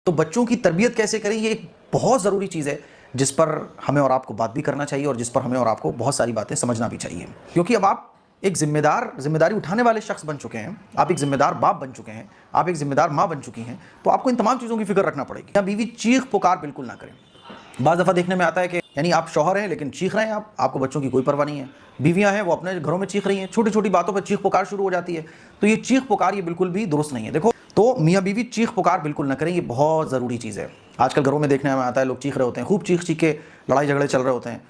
तो बच्चों की तरबियत कैसे करें, ये एक बहुत ज़रूरी चीज़ है जिस पर हमें और आपको बात भी करना चाहिए और जिस पर हमें और आपको बहुत सारी बातें समझना भी चाहिए। क्योंकि अब आप एक जिम्मेदारी उठाने वाले शख्स बन चुके हैं, आप एक जिम्मेदार बाप बन चुके हैं, आप एक जिम्मेदार माँ बन चुकी हैं, तो आपको इन तमाम चीज़ों की फिक्र रखना पड़ेगी। या बीवी चीख पुकार बिल्कुल ना करें। बाज़ दफ़ा देखने में आता है कि यानी आप शौहर हैं लेकिन चीख रहे हैं, आपको बच्चों की कोई परवाह नहीं है। बीवियां हैं वो अपने घरों में चीख रही हैं, छोटी छोटी बातों पर चीख पुकार शुरू हो जाती है। तो ये चीख पुकार ये बिल्कुल भी दुरुस्त नहीं है। देखो, तो मियाँ बीवी चीख पुकार बिल्कुल ना करें, ये बहुत ज़रूरी चीज़ है। आजकल घरों में देखने में आता है लोग चीख रहे होते हैं, खूब चीख चीख के लड़ाई झगड़े चल रहे होते हैं।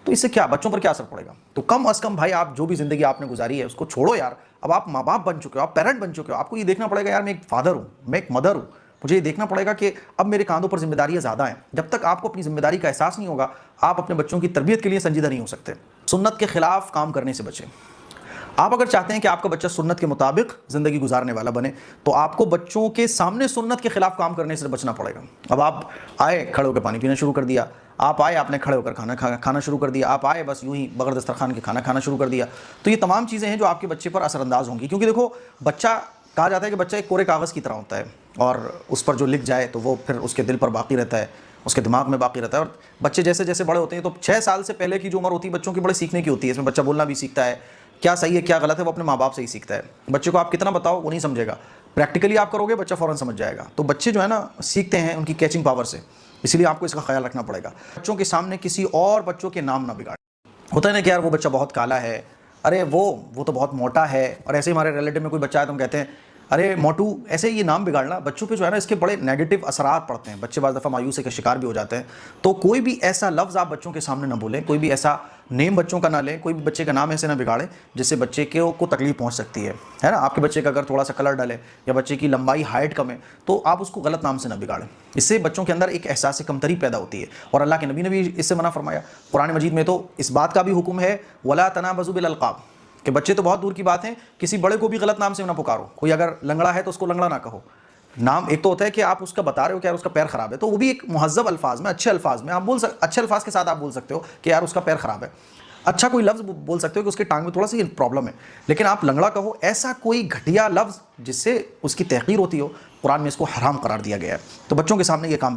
तो इससे क्या बच्चों पर क्या असर पड़ेगा? तो कम अज़ कम भाई आप जो भी ज़िंदगी आपने गुजारी है उसको छोड़ो यार। अब आप माँ बाप बन चुके हो, आप पेरेंट बन चुके हो, आपको ये देखना पड़ेगा यार मैं एक फादर हूँ, मैं एक मदर हूँ। मुझे ये देखना पड़ेगा कि अब मेरे कांधों पर जिम्मेदारियां ज़्यादा हैं। जब तक आपको अपनी जिम्मेदारी का एहसास नहीं होगा, आप अपने बच्चों की तरबियत के लिए संजीदा नहीं हो सकते। सुन्नत के खिलाफ काम करने से बचें। आप अगर चाहते हैं कि आपका बच्चा सुन्नत के मुताबिक ज़िंदगी गुजारने वाला बने, तो आपको बच्चों के सामने सुन्नत के खिलाफ काम करने से बचना पड़ेगा। अब आप आए, खड़े होकर पानी पीना शुरू कर दिया, आप आए आपने खड़े होकर खाना शुरू कर दिया, आप आए बस यूं ही बगैर दस्तरखान के खाना खाना शुरू कर दिया, तो ये तमाम चीज़ें हैं जो आपके बच्चे पर असरअंदाज होंगी। क्योंकि देखो, बच्चा कहा जाता है कि बच्चा एक कोरे कागज़ की तरह होता है और उस पर जो लिख जाए तो वो फिर उसके दिल पर बाकी रहता है, उसके दिमाग में बाकी रहता है। और बच्चे जैसे जैसे बड़े होते हैं, तो 6 साल से पहले की जो उम्र होती है बच्चों की बड़े सीखने की होती है। इसमें बच्चा बोलना भी सीखता है, क्या सही है क्या गलत है वो अपने माँ बाप से ही सीखता है। बच्चे को आप कितना बताओ वो नहीं समझेगा, प्रैक्टिकली आप करोगे बच्चा फ़ौरन समझ जाएगा। तो बच्चे जो है ना सीखते हैं उनकी कैचिंग पावर से, इसलिए आपको इसका ख्याल रखना पड़ेगा। बच्चों के सामने किसी और बच्चों के नाम ना बिगाड़ें। होता है ना कि यार वो बच्चा बहुत काला है, अरे वो तो बहुत मोटा है, और ऐसे ही हमारे रिलेटिव में कोई बच्चा है तो हम कहते हैं अरे मोटू, ऐसे ये नाम बिगाड़ना बच्चों पे जो है ना इसके बड़े नेगेटिव असरात पड़ते हैं। बच्चे बाज़ दफ़ा मायूसी का शिकार भी हो जाते हैं। तो कोई भी ऐसा लफ्ज़ आप बच्चों के सामने ना बोलें, कोई भी ऐसा नेम बच्चों का ना लें, कोई भी बच्चे का नाम ऐसे ना बिगाड़ें जिससे बच्चे को तकलीफ पहुंच सकती है ना। आपके बच्चे का अगर थोड़ा सा कलर डले या बच्चे की लंबाई हाइट कम है तो आप उसको गलत नाम से ना बिगाड़ें। इससे बच्चों के अंदर एक एहसास कमतरी पैदा होती है और अल्लाह के नबी ने भी इससे मना फरमाया। कुरान मजीद में तो इस बात का भी हुक्म है, वला तनाबज़ू बिल अलक़ाब, कि बच्चे तो बहुत दूर की बात है, किसी बड़े को भी गलत नाम से ना पुकारो। कोई अगर लंगड़ा है तो उसको लंगड़ा ना कहो। नाम एक तो होता है कि आप उसका बता रहे हो कि यार उसका पैर खराब है, तो वो भी एक मुहज़्ज़ब अल्फाज में, अच्छे अल्फाज में आप अच्छे अल्फाज के साथ आप बोल सकते हो कि यार उसका पैर खराब है। अच्छा कोई लफ्ज़ बोल सकते हो कि उसके टांग में थोड़ा सी प्रॉब्लम है, लेकिन आप लंगड़ा कहो, ऐसा कोई घटिया लफ्ज़ जिससे उसकी तहक़ीर होती हो, कुरान में इसको हराम करार दिया गया है। तो बच्चों के सामने ये काम